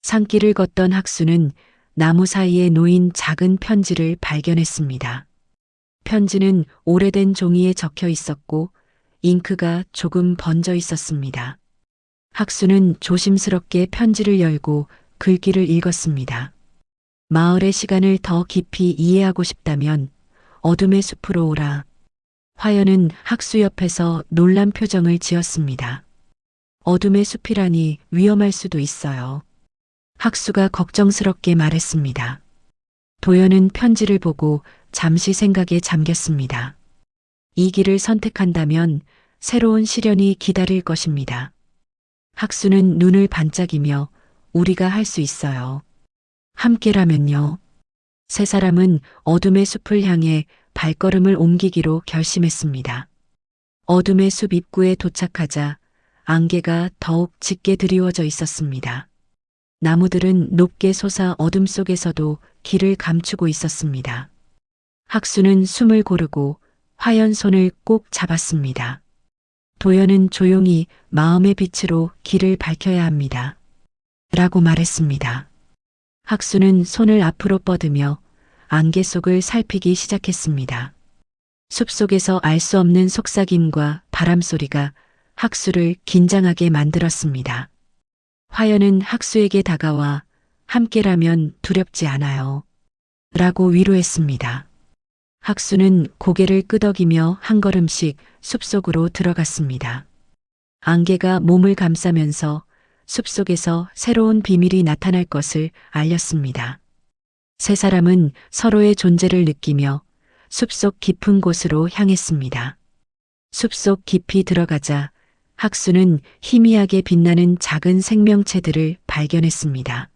산길을 걷던 학수는 나무 사이에 놓인 작은 편지를 발견했습니다. 편지는 오래된 종이에 적혀 있었고 잉크가 조금 번져 있었습니다. 학수는 조심스럽게 편지를 열고 글귀를 읽었습니다. 마을의 시간을 더 깊이 이해하고 싶다면 어둠의 숲으로 오라. 화연은 학수 옆에서 놀란 표정을 지었습니다. 어둠의 숲이라니 위험할 수도 있어요. 학수가 걱정스럽게 말했습니다. 도연은 편지를 보고 잠시 생각에 잠겼습니다. 이 길을 선택한다면 새로운 시련이 기다릴 것입니다. 학수는 눈을 반짝이며 우리가 할 수 있어요. 함께라면요. 세 사람은 어둠의 숲을 향해 발걸음을 옮기기로 결심했습니다. 어둠의 숲 입구에 도착하자 안개가 더욱 짙게 드리워져 있었습니다. 나무들은 높게 솟아 어둠 속에서도 길을 감추고 있었습니다. 학수는 숨을 고르고 화연 손을 꼭 잡았습니다. 도연은 조용히 마음의 빛으로 길을 밝혀야 합니다. 라고 말했습니다. 학수는 손을 앞으로 뻗으며 안개 속을 살피기 시작했습니다. 숲속에서 알 수 없는 속삭임과 바람 소리가 학수를 긴장하게 만들었습니다. 화연은 학수에게 다가와 함께라면 두렵지 않아요. 라고 위로했습니다. 학수는 고개를 끄덕이며 한 걸음씩 숲속으로 들어갔습니다. 안개가 몸을 감싸면서 숲속에서 새로운 비밀이 나타날 것을 알렸습니다. 세 사람은 서로의 존재를 느끼며 숲속 깊은 곳으로 향했습니다. 숲속 깊이 들어가자 학수는 희미하게 빛나는 작은 생명체들을 발견했습니다.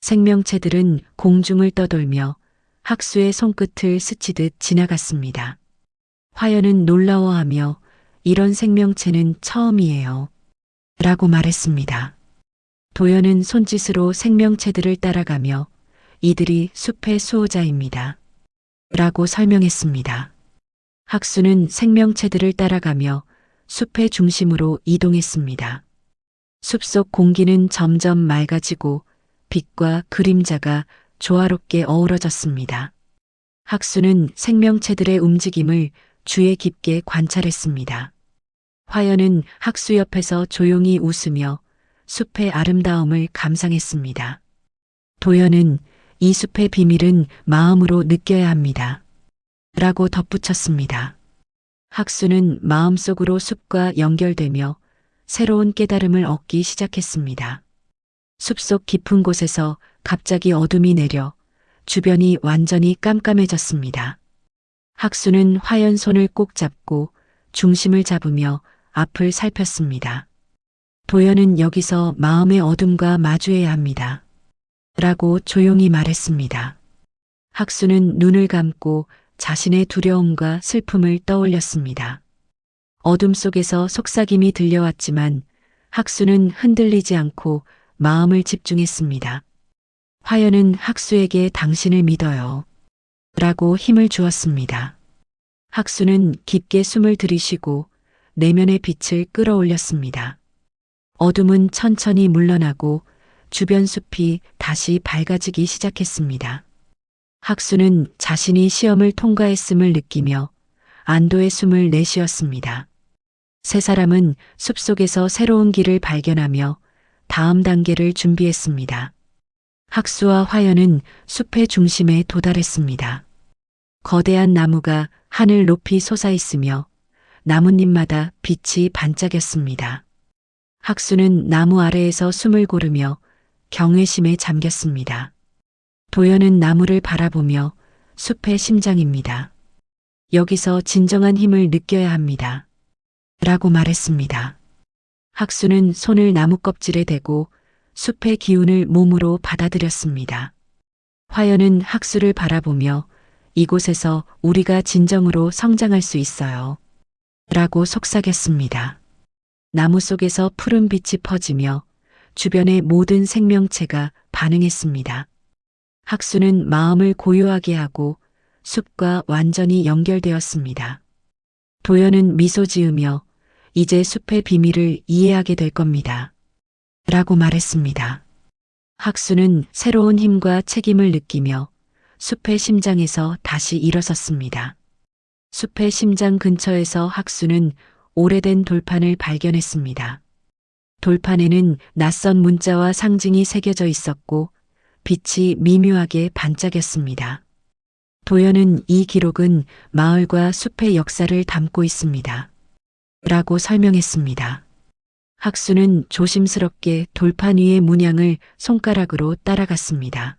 생명체들은 공중을 떠돌며 학수의 손끝을 스치듯 지나갔습니다. 화연은 놀라워하며 이런 생명체는 처음이에요. 라고 말했습니다. 도연은 손짓으로 생명체들을 따라가며 이들이 숲의 수호자입니다. 라고 설명했습니다. 학수는 생명체들을 따라가며 숲의 중심으로 이동했습니다. 숲속 공기는 점점 맑아지고 빛과 그림자가 조화롭게 어우러졌습니다. 학수는 생명체들의 움직임을 주의 깊게 관찰했습니다. 화연은 학수 옆에서 조용히 웃으며 숲의 아름다움을 감상했습니다. 도연은 이 숲의 비밀은 마음으로 느껴야 합니다. 라고 덧붙였습니다. 학수는 마음속으로 숲과 연결되며 새로운 깨달음을 얻기 시작했습니다. 숲속 깊은 곳에서 갑자기 어둠이 내려 주변이 완전히 깜깜해졌습니다. 학수는 화연 손을 꼭 잡고 중심을 잡으며 앞을 살폈습니다. 도연은 여기서 마음의 어둠과 마주해야 합니다. 라고 조용히 말했습니다. 학수는 눈을 감고 자신의 두려움과 슬픔을 떠올렸습니다. 어둠 속에서 속삭임이 들려왔지만 학수는 흔들리지 않고 마음을 집중했습니다. 화연은 학수에게 당신을 믿어요. 라고 힘을 주었습니다. 학수는 깊게 숨을 들이쉬고 내면의 빛을 끌어올렸습니다. 어둠은 천천히 물러나고 주변 숲이 다시 밝아지기 시작했습니다. 학수는 자신이 시험을 통과했음을 느끼며 안도의 숨을 내쉬었습니다. 세 사람은 숲속에서 새로운 길을 발견하며 다음 단계를 준비했습니다. 학수와 화연은 숲의 중심에 도달했습니다. 거대한 나무가 하늘 높이 솟아있으며 나뭇잎마다 빛이 반짝였습니다. 학수는 나무 아래에서 숨을 고르며 경외심에 잠겼습니다. 도연은 나무를 바라보며 숲의 심장입니다. 여기서 진정한 힘을 느껴야 합니다. 라고 말했습니다. 학수는 손을 나무 껍질에 대고 숲의 기운을 몸으로 받아들였습니다. 화연은 학수를 바라보며 이곳에서 우리가 진정으로 성장할 수 있어요. 라고 속삭였습니다. 나무 속에서 푸른 빛이 퍼지며 주변의 모든 생명체가 반응했습니다. 학수는 마음을 고요하게 하고 숲과 완전히 연결되었습니다. 도연은 미소 지으며 이제 숲의 비밀을 이해하게 될 겁니다. 라고 말했습니다. 학수는 새로운 힘과 책임을 느끼며 숲의 심장에서 다시 일어섰습니다. 숲의 심장 근처에서 학수는 오래된 돌판을 발견했습니다. 돌판에는 낯선 문자와 상징이 새겨져 있었고 빛이 미묘하게 반짝였습니다. 도연은 이 기록은 마을과 숲의 역사를 담고 있습니다. 라고 설명했습니다. 학수는 조심스럽게 돌판 위의 문양을 손가락으로 따라갔습니다.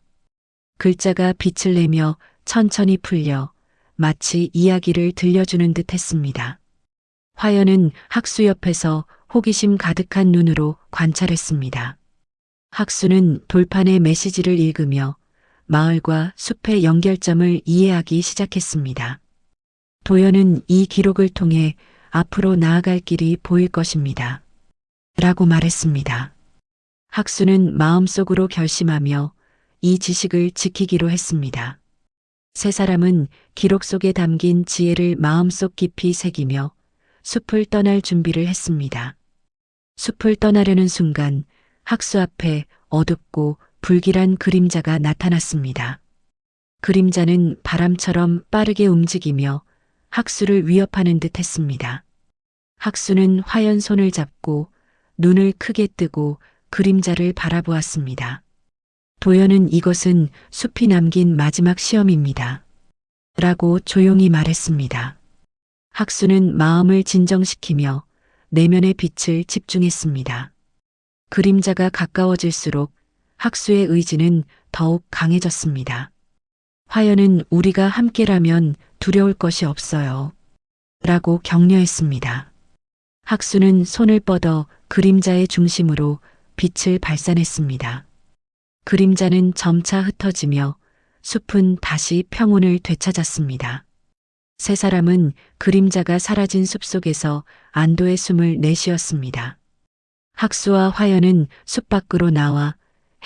글자가 빛을 내며 천천히 풀려 마치 이야기를 들려주는 듯 했습니다. 화연은 학수 옆에서 호기심 가득한 눈으로 관찰했습니다. 학수는 돌판의 메시지를 읽으며 마을과 숲의 연결점을 이해하기 시작했습니다. 도연은 이 기록을 통해 앞으로 나아갈 길이 보일 것입니다. 라고 말했습니다. 학수는 마음속으로 결심하며 이 지식을 지키기로 했습니다. 세 사람은 기록 속에 담긴 지혜를 마음속 깊이 새기며 숲을 떠날 준비를 했습니다. 숲을 떠나려는 순간 학수 앞에 어둡고 불길한 그림자가 나타났습니다. 그림자는 바람처럼 빠르게 움직이며 학수를 위협하는 듯 했습니다. 학수는 화연 손을 잡고 눈을 크게 뜨고 그림자를 바라보았습니다. 도연은 이것은 숲이 남긴 마지막 시험입니다. 라고 조용히 말했습니다. 학수는 마음을 진정시키며 내면의 빛을 집중했습니다. 그림자가 가까워질수록 학수의 의지는 더욱 강해졌습니다. 화연은 우리가 함께라면 두려울 것이 없어요. 라고 격려했습니다. 학수는 손을 뻗어 그림자의 중심으로 빛을 발산했습니다. 그림자는 점차 흩어지며 숲은 다시 평온을 되찾았습니다. 세 사람은 그림자가 사라진 숲속에서 안도의 숨을 내쉬었습니다. 학수와 화연은 숲 밖으로 나와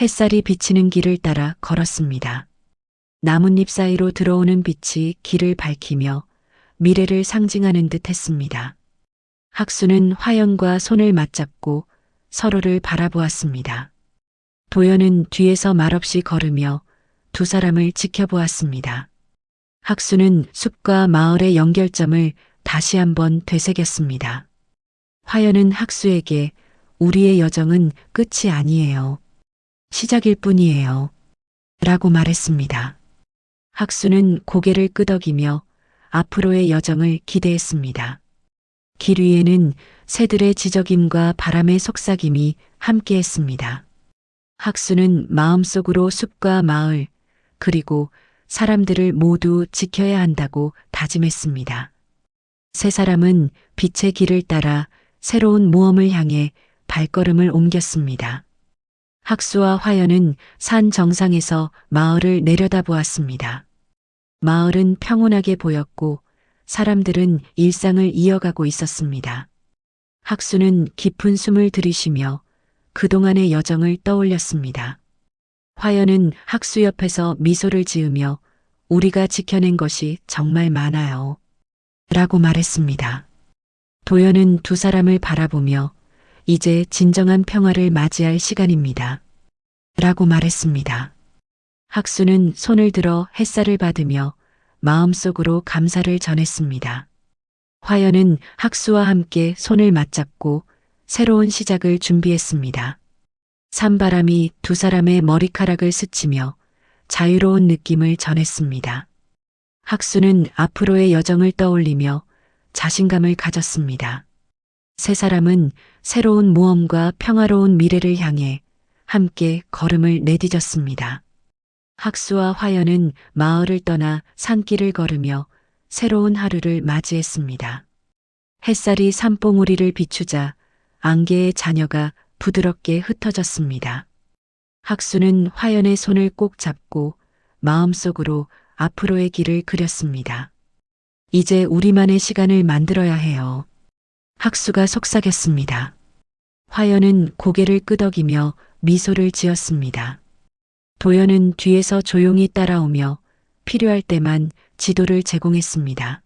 햇살이 비치는 길을 따라 걸었습니다. 나뭇잎 사이로 들어오는 빛이 길을 밝히며 미래를 상징하는 듯 했습니다. 학수는 화연과 손을 맞잡고 서로를 바라보았습니다. 도연은 뒤에서 말없이 걸으며 두 사람을 지켜보았습니다. 학수는 숲과 마을의 연결점을 다시 한번 되새겼습니다. 화연은 학수에게 우리의 여정은 끝이 아니에요. 시작일 뿐이에요. 라고 말했습니다. 학수는 고개를 끄덕이며 앞으로의 여정을 기대했습니다. 길 위에는 새들의 지저김과 바람의 속삭임이 함께했습니다. 학수는 마음속으로 숲과 마을, 그리고 사람들을 모두 지켜야 한다고 다짐했습니다. 세 사람은 빛의 길을 따라 새로운 모험을 향해 발걸음을 옮겼습니다. 학수와 화연은 산 정상에서 마을을 내려다보았습니다. 마을은 평온하게 보였고 사람들은 일상을 이어가고 있었습니다. 학수는 깊은 숨을 들이쉬며 그동안의 여정을 떠올렸습니다. 화연은 학수 옆에서 미소를 지으며 우리가 지켜낸 것이 정말 많아요. 라고 말했습니다. 도연은 두 사람을 바라보며 이제 진정한 평화를 맞이할 시간입니다. 라고 말했습니다. 학수는 손을 들어 햇살을 받으며 마음속으로 감사를 전했습니다. 화연은 학수와 함께 손을 맞잡고 새로운 시작을 준비했습니다. 산바람이 두 사람의 머리카락을 스치며 자유로운 느낌을 전했습니다. 학수는 앞으로의 여정을 떠올리며 자신감을 가졌습니다. 세 사람은 새로운 모험과 평화로운 미래를 향해 함께 걸음을 내디뎠습니다. 학수와 화연은 마을을 떠나 산길을 걸으며 새로운 하루를 맞이했습니다. 햇살이 산봉우리를 비추자 안개의 자녀가 부드럽게 흩어졌습니다. 학수는 화연의 손을 꼭 잡고 마음속으로 앞으로의 길을 그렸습니다. 이제 우리만의 시간을 만들어야 해요. 학수가 속삭였습니다. 화연은 고개를 끄덕이며 미소를 지었습니다. 도연은 뒤에서 조용히 따라오며 필요할 때만 지도를 제공했습니다.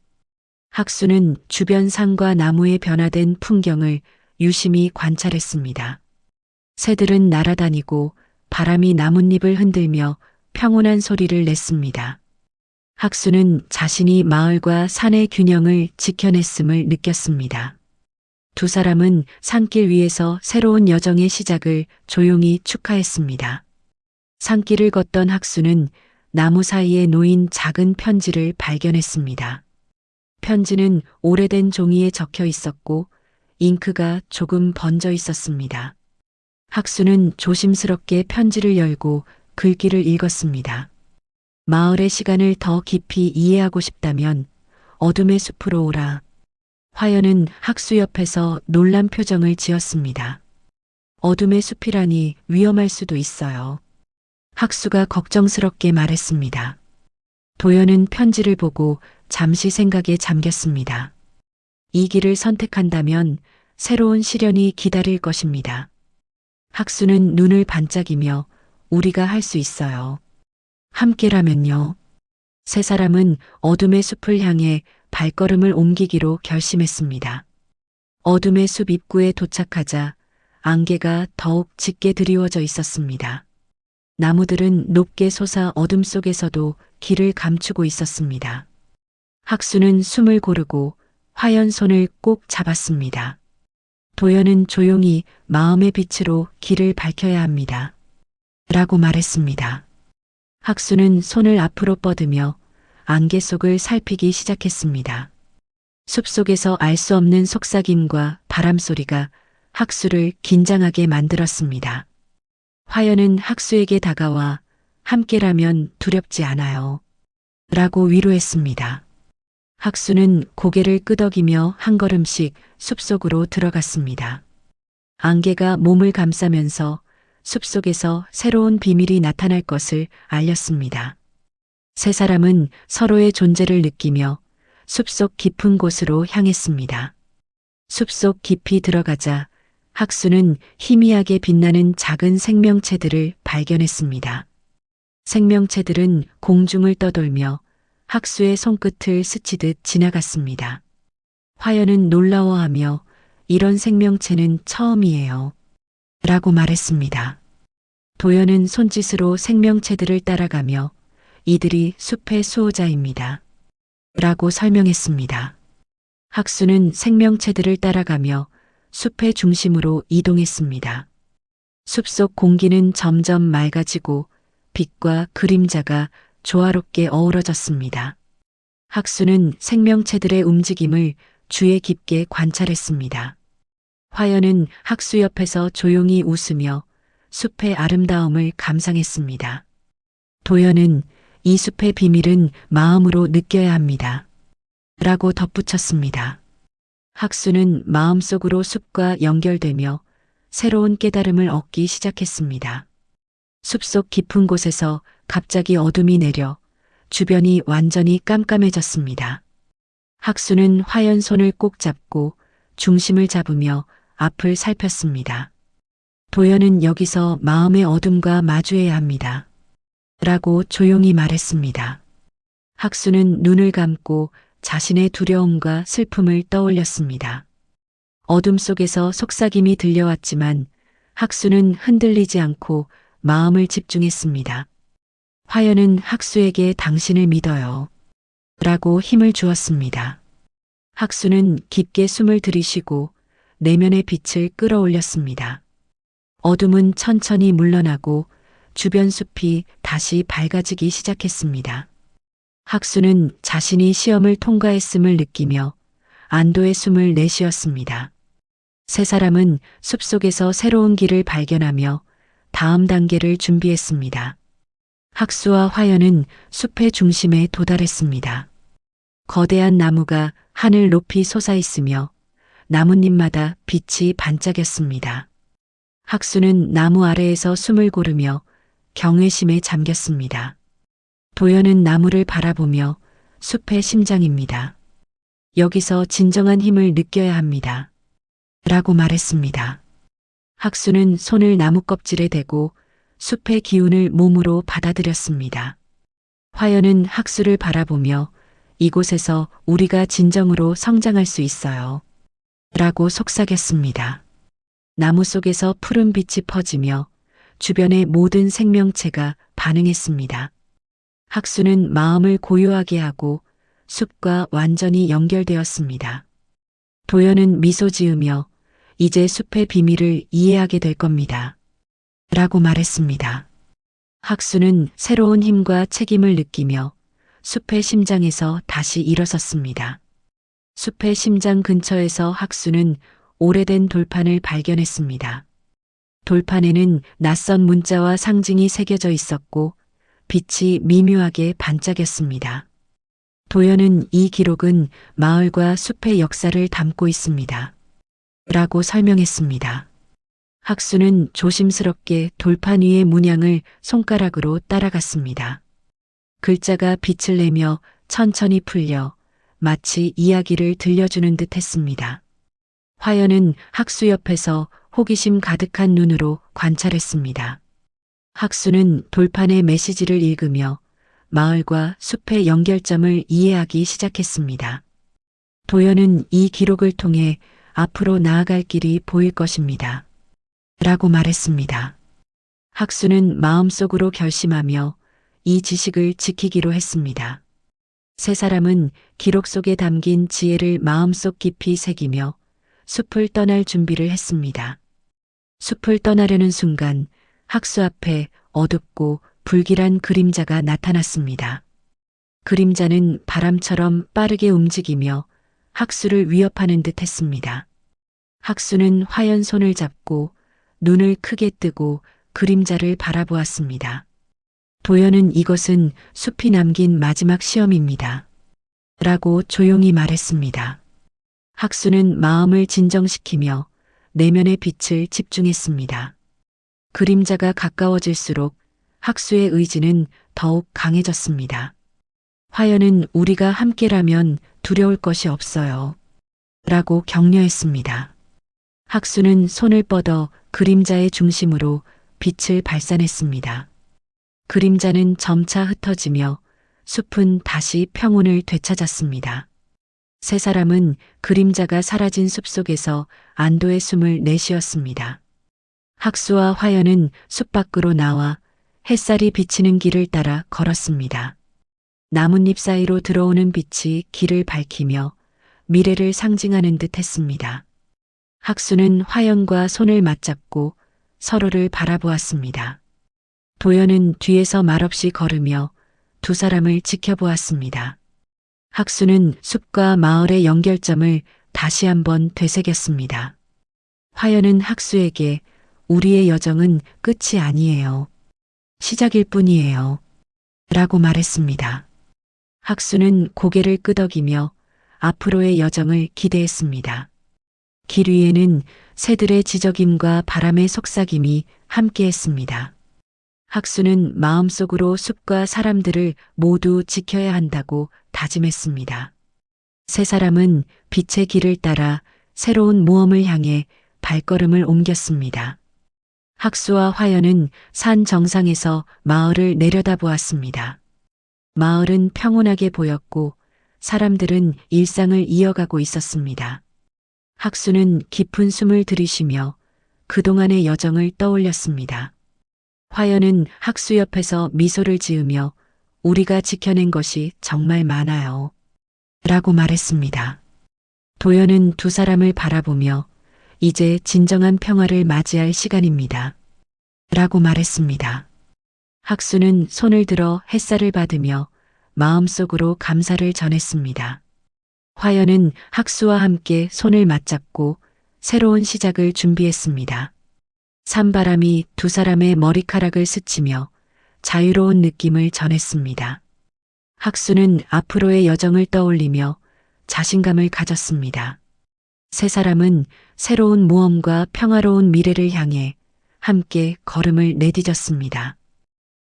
학수는 주변 산과 나무의 변화된 풍경을 유심히 관찰했습니다. 새들은 날아다니고 바람이 나뭇잎을 흔들며 평온한 소리를 냈습니다. 학수는 자신이 마을과 산의 균형을 지켜냈음을 느꼈습니다. 두 사람은 산길 위에서 새로운 여정의 시작을 조용히 축하했습니다. 산길을 걷던 학수는 나무 사이에 놓인 작은 편지를 발견했습니다. 편지는 오래된 종이에 적혀 있었고 잉크가 조금 번져 있었습니다. 학수는 조심스럽게 편지를 열고 글귀를 읽었습니다. 마을의 시간을 더 깊이 이해하고 싶다면 어둠의 숲으로 오라. 화연은 학수 옆에서 놀란 표정을 지었습니다. 어둠의 숲이라니 위험할 수도 있어요. 학수가 걱정스럽게 말했습니다. 도연은 편지를 보고 잠시 생각에 잠겼습니다. 이 길을 선택한다면 새로운 시련이 기다릴 것입니다. 학수는 눈을 반짝이며 우리가 할 수 있어요. 함께라면요. 세 사람은 어둠의 숲을 향해 발걸음을 옮기기로 결심했습니다. 어둠의 숲 입구에 도착하자 안개가 더욱 짙게 드리워져 있었습니다. 나무들은 높게 솟아 어둠 속에서도 길을 감추고 있었습니다. 학수는 숨을 고르고 화연 손을 꼭 잡았습니다. 도연은 조용히 마음의 빛으로 길을 밝혀야 합니다. 라고 말했습니다. 학수는 손을 앞으로 뻗으며 안개 속을 살피기 시작했습니다. 숲속에서 알 수 없는 속삭임과 바람 소리가 학수를 긴장하게 만들었습니다. 화연은 학수에게 다가와 함께라면 두렵지 않아요. 라고 위로했습니다. 학수는 고개를 끄덕이며 한 걸음씩 숲속으로 들어갔습니다. 안개가 몸을 감싸면서 숲속에서 새로운 비밀이 나타날 것을 알렸습니다. 세 사람은 서로의 존재를 느끼며 숲속 깊은 곳으로 향했습니다. 숲속 깊이 들어가자 학수는 희미하게 빛나는 작은 생명체들을 발견했습니다. 생명체들은 공중을 떠돌며 학수의 손끝을 스치듯 지나갔습니다. 화연은 놀라워하며 이런 생명체는 처음이에요. 라고 말했습니다. 도연은 손짓으로 생명체들을 따라가며 이들이 숲의 수호자입니다. 라고 설명했습니다. 학수는 생명체들을 따라가며 숲의 중심으로 이동했습니다. 숲속 공기는 점점 맑아지고 빛과 그림자가 조화롭게 어우러졌습니다. 학수는 생명체들의 움직임을 주의 깊게 관찰했습니다. 화연은 학수 옆에서 조용히 웃으며 숲의 아름다움을 감상했습니다. 도연은 이 숲의 비밀은 마음으로 느껴야 합니다. 라고 덧붙였습니다. 학수는 마음속으로 숲과 연결되며 새로운 깨달음을 얻기 시작했습니다. 숲속 깊은 곳에서 갑자기 어둠이 내려 주변이 완전히 깜깜해졌습니다. 학수는 화연 손을 꼭 잡고 중심을 잡으며 앞을 살폈습니다. 도연은 여기서 마음의 어둠과 마주해야 합니다. 라고 조용히 말했습니다. 학수는 눈을 감고 자신의 두려움과 슬픔을 떠올렸습니다. 어둠 속에서 속삭임이 들려왔지만 학수는 흔들리지 않고 마음을 집중했습니다. 화연은 학수에게 당신을 믿어요. 라고 힘을 주었습니다. 학수는 깊게 숨을 들이쉬고 내면의 빛을 끌어올렸습니다. 어둠은 천천히 물러나고 주변 숲이 다시 밝아지기 시작했습니다. 학수는 자신이 시험을 통과했음을 느끼며 안도의 숨을 내쉬었습니다. 세 사람은 숲속에서 새로운 길을 발견하며 다음 단계를 준비했습니다. 학수와 화연은 숲의 중심에 도달했습니다. 거대한 나무가 하늘 높이 솟아있으며 나뭇잎마다 빛이 반짝였습니다. 학수는 나무 아래에서 숨을 고르며 경외심에 잠겼습니다. 도연은 나무를 바라보며 숲의 심장입니다. 여기서 진정한 힘을 느껴야 합니다. 라고 말했습니다. 학수는 손을 나무 껍질에 대고 숲의 기운을 몸으로 받아들였습니다. 화연은 학수를 바라보며 이곳에서 우리가 진정으로 성장할 수 있어요. 라고 속삭였습니다. 나무 속에서 푸른 빛이 퍼지며 주변의 모든 생명체가 반응했습니다. 학수는 마음을 고요하게 하고 숲과 완전히 연결되었습니다. 도연은 미소 지으며 이제 숲의 비밀을 이해하게 될 겁니다. 라고 말했습니다. 학수는 새로운 힘과 책임을 느끼며 숲의 심장에서 다시 일어섰습니다. 숲의 심장 근처에서 학수는 오래된 돌판을 발견했습니다. 돌판에는 낯선 문자와 상징이 새겨져 있었고 빛이 미묘하게 반짝였습니다. 도연은 이 기록은 마을과 숲의 역사를 담고 있습니다. 라고 설명했습니다. 학수는 조심스럽게 돌판 위의 문양을 손가락으로 따라갔습니다. 글자가 빛을 내며 천천히 풀려 마치 이야기를 들려주는 듯 했습니다. 화연은 학수 옆에서 호기심 가득한 눈으로 관찰했습니다. 학수는 돌판의 메시지를 읽으며 마을과 숲의 연결점을 이해하기 시작했습니다. 도연은 이 기록을 통해 앞으로 나아갈 길이 보일 것입니다. 라고 말했습니다. 학수는 마음속으로 결심하며 이 지식을 지키기로 했습니다. 세 사람은 기록 속에 담긴 지혜를 마음속 깊이 새기며 숲을 떠날 준비를 했습니다. 숲을 떠나려는 순간 학수 앞에 어둡고 불길한 그림자가 나타났습니다. 그림자는 바람처럼 빠르게 움직이며 학수를 위협하는 듯 했습니다. 학수는 화연 손을 잡고 눈을 크게 뜨고 그림자를 바라보았습니다. 도연은 이것은 숲이 남긴 마지막 시험입니다. 라고 조용히 말했습니다. 학수는 마음을 진정시키며 내면의 빛을 집중했습니다. 그림자가 가까워질수록 학수의 의지는 더욱 강해졌습니다. 화연은 우리가 함께라면 두려울 것이 없어요. 라고 격려했습니다. 학수는 손을 뻗어 그림자의 중심으로 빛을 발산했습니다. 그림자는 점차 흩어지며 숲은 다시 평온을 되찾았습니다. 세 사람은 그림자가 사라진 숲속에서 안도의 숨을 내쉬었습니다. 학수와 화연은 숲 밖으로 나와 햇살이 비치는 길을 따라 걸었습니다. 나뭇잎 사이로 들어오는 빛이 길을 밝히며 미래를 상징하는 듯 했습니다. 학수는 화연과 손을 맞잡고 서로를 바라보았습니다. 도연은 뒤에서 말없이 걸으며 두 사람을 지켜보았습니다. 학수는 숲과 마을의 연결점을 다시 한번 되새겼습니다. 화연은 학수에게 우리의 여정은 끝이 아니에요. 시작일 뿐이에요. 라고 말했습니다. 학수는 고개를 끄덕이며 앞으로의 여정을 기대했습니다. 길 위에는 새들의 지저김과 바람의 속삭임이 함께했습니다. 학수는 마음속으로 숲과 사람들을 모두 지켜야 한다고 다짐했습니다. 세 사람은 빛의 길을 따라 새로운 모험을 향해 발걸음을 옮겼습니다. 학수와 화연은 산 정상에서 마을을 내려다보았습니다. 마을은 평온하게 보였고 사람들은 일상을 이어가고 있었습니다. 학수는 깊은 숨을 들이쉬며 그동안의 여정을 떠올렸습니다. 화연은 학수 옆에서 미소를 지으며 우리가 지켜낸 것이 정말 많아요. 라고 말했습니다. 도연은 두 사람을 바라보며 이제 진정한 평화를 맞이할 시간입니다. 라고 말했습니다. 학수는 손을 들어 햇살을 받으며 마음속으로 감사를 전했습니다. 화연은 학수와 함께 손을 맞잡고 새로운 시작을 준비했습니다. 산바람이 두 사람의 머리카락을 스치며 자유로운 느낌을 전했습니다. 학수는 앞으로의 여정을 떠올리며 자신감을 가졌습니다. 세 사람은 새로운 모험과 평화로운 미래를 향해 함께 걸음을 내디뎠습니다.